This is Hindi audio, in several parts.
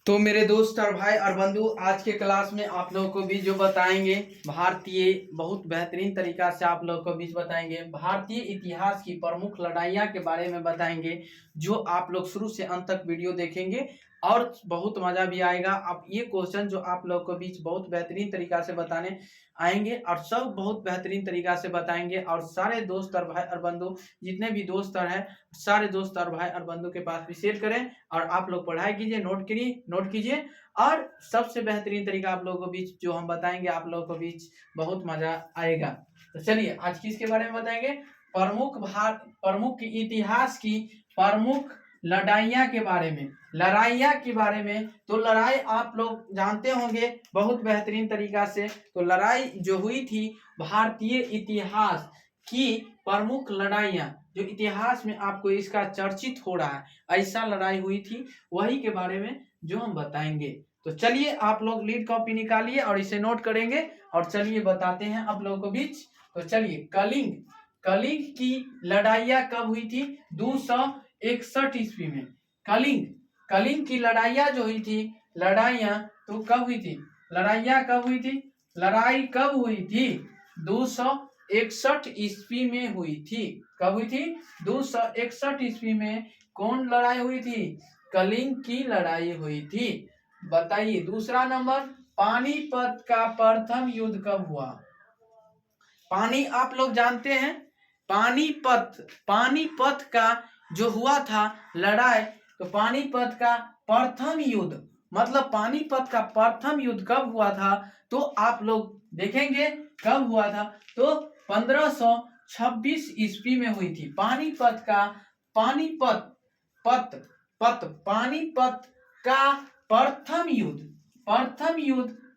तो मेरे दोस्त और भाई और बंधु, आज के क्लास में आप लोगों को भी जो बताएंगे भारतीय बहुत बेहतरीन तरीका से आप लोगों को बीच बताएंगे भारतीय इतिहास की प्रमुख लड़ाइयाँ के बारे में बताएंगे। जो आप लोग शुरू से अंत तक वीडियो देखेंगे और बहुत मजा भी आएगा। अब ये क्वेश्चन जो आप लोग को बीच बहुत बेहतरीन तरीका से बताने आएंगे और सब बहुत बेहतरीन तरीका से बताएंगे। और सारे दोस्त और भाई और बंधु, जितने भी दोस्त और हैं, सारे दोस्त और भाई और बंधु के पास भी शेयर करें और आप लोग पढ़ाई कीजिए, नोट कीजिए। और सबसे बेहतरीन तरीका आप लोगों को बीच जो हम बताएंगे, आप लोगों को बीच बहुत मजा आएगा। तो चलिए आज किसके बारे में बताएंगे? प्रमुख इतिहास की प्रमुख लड़ाइयाँ के बारे में, लड़ाइयाँ के बारे में। तो लड़ाई आप लोग जानते होंगे बहुत बेहतरीन तरीका से। तो लड़ाई जो हुई थी भारतीय इतिहास की प्रमुख लड़ाइयाँ, जो इतिहास में आपको इसका चर्चित हो रहा है, ऐसा लड़ाई हुई थी, वही के बारे में जो हम बताएंगे। तो चलिए आप लोग लीड कॉपी निकालिए और इसे नोट करेंगे और चलिए बताते हैं आप लोगों को बीच। तो चलिए, कलिंग की लड़ाइयाँ कब हुई थी? 261 ईस्वी में। कलिंग की लड़ाइयाँ जो हुई थी, लड़ाइयाँ तो कब हुई थी? लड़ाइयाँ कब हुई थी? लड़ाई कब हुई थी? 261 ईस्वी में हुई थी। कब हुई थी? 261 ईस्वी में। कौन लड़ाई हुई थी? कलिंग की लड़ाई हुई थी। बताइए दूसरा नंबर, पानीपत का प्रथम युद्ध कब हुआ? आप लोग जानते हैं पानीपत का जो हुआ था लड़ाई, तो पानीपत का प्रथम युद्ध मतलब पानीपत का प्रथम युद्ध कब हुआ था? तो आप लोग देखेंगे कब हुआ था। तो 1526 ईस्वी में हुई थी। पानीपत का प्रथम युद्ध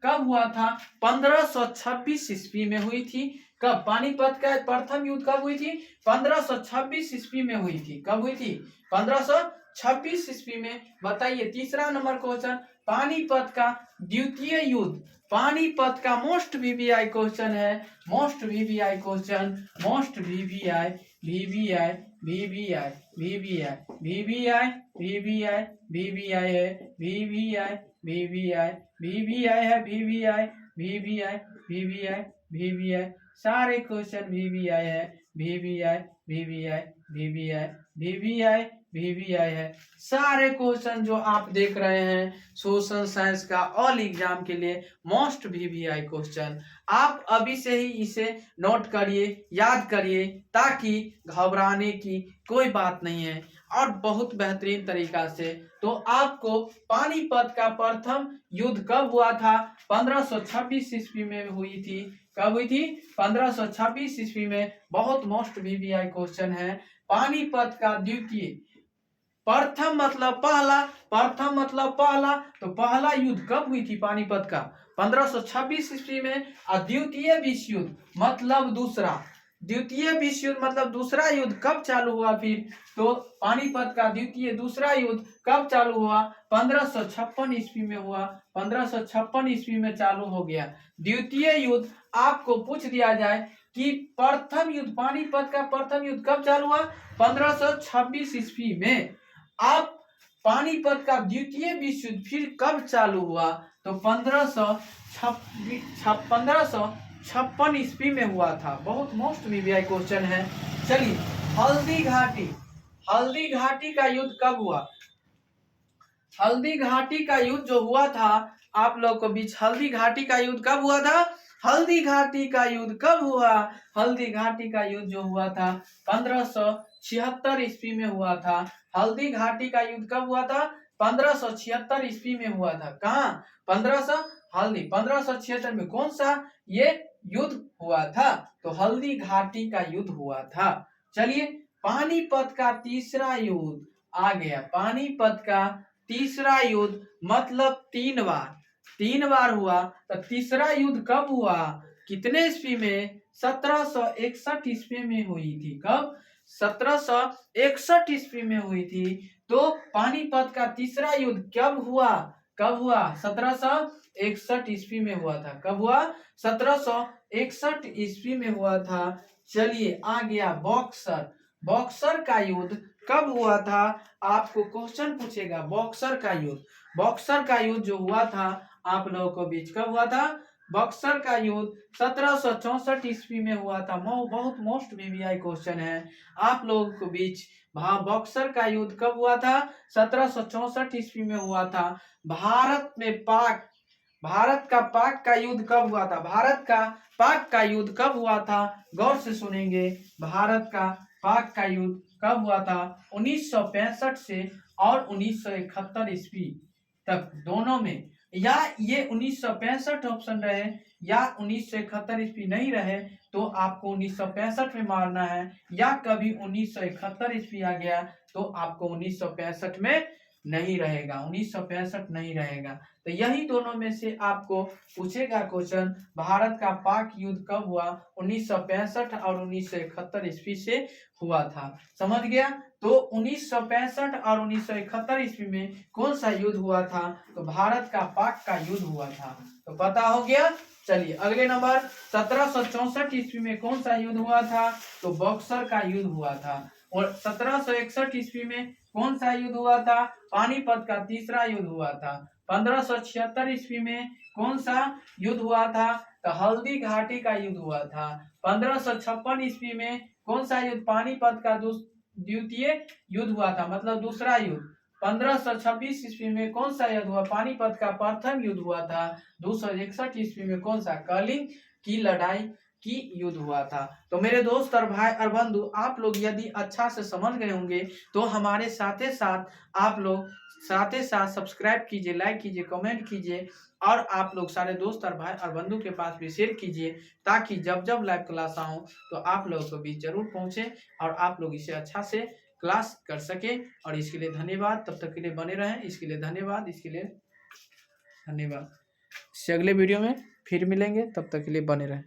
कब हुआ था? 1526 ईस्वी में हुई थी। कब? पानीपत का प्रथम युद्ध कब हुई थी? 1526 ईस्वी में हुई थी। कब हुई थी? 1526 ईस्वी में। बताइए तीसरा नंबर क्वेश्चन, पानीपत का द्वितीय युद्ध। पानीपत का मोस्ट वीवीआई क्वेश्चन है, most VVI question, most VVI VVI VVI VVI VVI VVI VVI है, वीवीआई वीवीआई वीवीआई है, वीवीआई वीवीआई वीवीआई वीवीआई, सारे क्वेश्चन वीवीआई है, VVI VVI VVI VVI VVI है। सारे क्वेश्चन जो आप देख रहे हैं सोशल साइंस का ऑल एग्जाम के लिए मोस्ट वीवीआई क्वेश्चन, आप अभी से ही इसे नोट करिए, याद करिए, ताकि घबराने की कोई बात नहीं है। और बहुत बेहतरीन तरीका से तो आपको पानीपत का प्रथम युद्ध कब हुआ था? 1526 ईस्वी में हुई थी। कब हुई थी? 1526 ईस्वी में। बहुत मोस्ट वीवीआई क्वेश्चन है। पानीपत का द्वितीय, प्रथम मतलब पहला, तो पहला युद्ध कब हुई थी पानीपत का? 1526 ईस्वी में। और द्वितीय विश्व युद्ध मतलब दूसरा, द्वितीय विश्व युद्ध मतलब दूसरा युद्ध कब चालू हुआ फिर? तो पानीपत का दूसरा युद्ध कब चालू हुआ? 1556 ईस्वी में हुआ। 1556 ईस्वी में चालू हो गया द्वितीय युद्ध। आपको पूछ दिया जाए कि प्रथम युद्ध, पानीपत का प्रथम युद्ध कब चालू हुआ? 1526 ईस्वी में। आप पानीपत का द्वितीय विश्व युद्ध फिर कब चालू हुआ? तो 1556 ईस्वी में हुआ था। बहुत मोस्ट वीवीआई क्वेश्चन है। चलिए, हल्दी घाटी का युद्ध कब हुआ? हल्दी घाटी का युद्ध जो हुआ था आप लोग को बीच, हल्दी घाटी का युद्ध कब हुआ था? हल्दी घाटी का युद्ध कब हुआ? हल्दी घाटी का युद्ध जो हुआ था 1576 ईस्वी में हुआ था। हल्दी घाटी का युद्ध कब हुआ था? 1576 ईस्वी में हुआ था। कहाँ? 1576 में। कौन सा ये युद्ध हुआ था? तो हल्दी घाटी का युद्ध हुआ था। चलिए, पानीपत का तीसरा युद्ध आ गया। पानीपत का तीसरा युद्ध मतलब 3 बार हुआ। तो तीसरा युद्ध कब हुआ? कितने ईस्वी में? 1761 ईस्वी में हुई थी। कब? 1761 ईस्वी में हुई थी। तो पानीपत का तीसरा युद्ध कब हुआ? 1761 ईस्वी में हुआ था। कब हुआ? 1761 ईस्वी में हुआ था। चलिए, आ गया बॉक्सर का युद्ध कब हुआ था? आपको क्वेश्चन पूछेगा बॉक्सर का युद्ध। बॉक्सर का युद्ध जो हुआ था आप लोगों को बीच कब हुआ था? बक्सर का युद्ध 1764 ईस्वी में हुआ था। बहुत मोस्ट वीवीआई क्वेश्चन है आप लोगों के बीच। बक्सर का युद्ध कब हुआ था? 1764 ईस्वी में हुआ था। भारत का पाक का युद्ध कब हुआ था? भारत का पाक का युद्ध कब हुआ था? गौर से सुनेंगे। भारत का पाक का युद्ध कब हुआ था? 1965 से और 1971 ईस्वी तक, दोनों में। या ये 1965 ऑप्शन रहे या 1971 ईस्वी नहीं रहे तो आपको 1965 में मारना है, या कभी 1971 ईस्वी आ गया तो आपको 1965 में नहीं रहेगा, 1965 नहीं रहेगा। तो यही दोनों में से आपको पूछेगा क्वेश्चन, भारत का पाक युद्ध कब हुआ? 1965 और 1971 ईस्वी से हुआ था। समझ गया? तो 1965 और 1971 ईस्वी में कौन सा युद्ध हुआ था? तो भारत का पाक का युद्ध हुआ था। तो पता हो गया। चलिए अगले नंबर, 1764 ईस्वी में कौन सा युद्ध हुआ था? तो बक्सर का युद्ध हुआ था। और 1761 ईस्वी में कौन सा युद्ध हुआ था? पानीपत का तीसरा युद्ध हुआ था। 1576 ईस्वी में कौन सा युद्ध हुआ था? तो हल्दी घाटी का युद्ध हुआ था। 1556 ईस्वी में कौन सा युद्ध? पानीपत का द्वितीय युद्ध हुआ था, मतलब दूसरा युद्ध। 1526 ईस्वी में कौन सा युद्ध हुआ? पानीपत का प्रथम युद्ध हुआ था। 261 ईस्वी में कौन सा? कलिंग की लड़ाई की युद्ध हुआ था। तो मेरे दोस्त और भाई और बंधु, आप लोग यदि अच्छा से समझ गए होंगे तो हमारे साथ आप लोग सब्सक्राइब कीजिए, लाइक कीजिए, कमेंट कीजिए, और आप लोग सारे दोस्त और भाई और बंधु के पास भी शेयर कीजिए, ताकि जब जब लाइव क्लास आऊँ तो आप लोगों को भी जरूर पहुँचे और आप लोग इसे अच्छा से क्लास कर सके। और इसके लिए धन्यवाद। तब तक के लिए बने रहें। इसके लिए धन्यवाद। इससे अगले वीडियो में फिर मिलेंगे, तब तक के लिए बने रहें।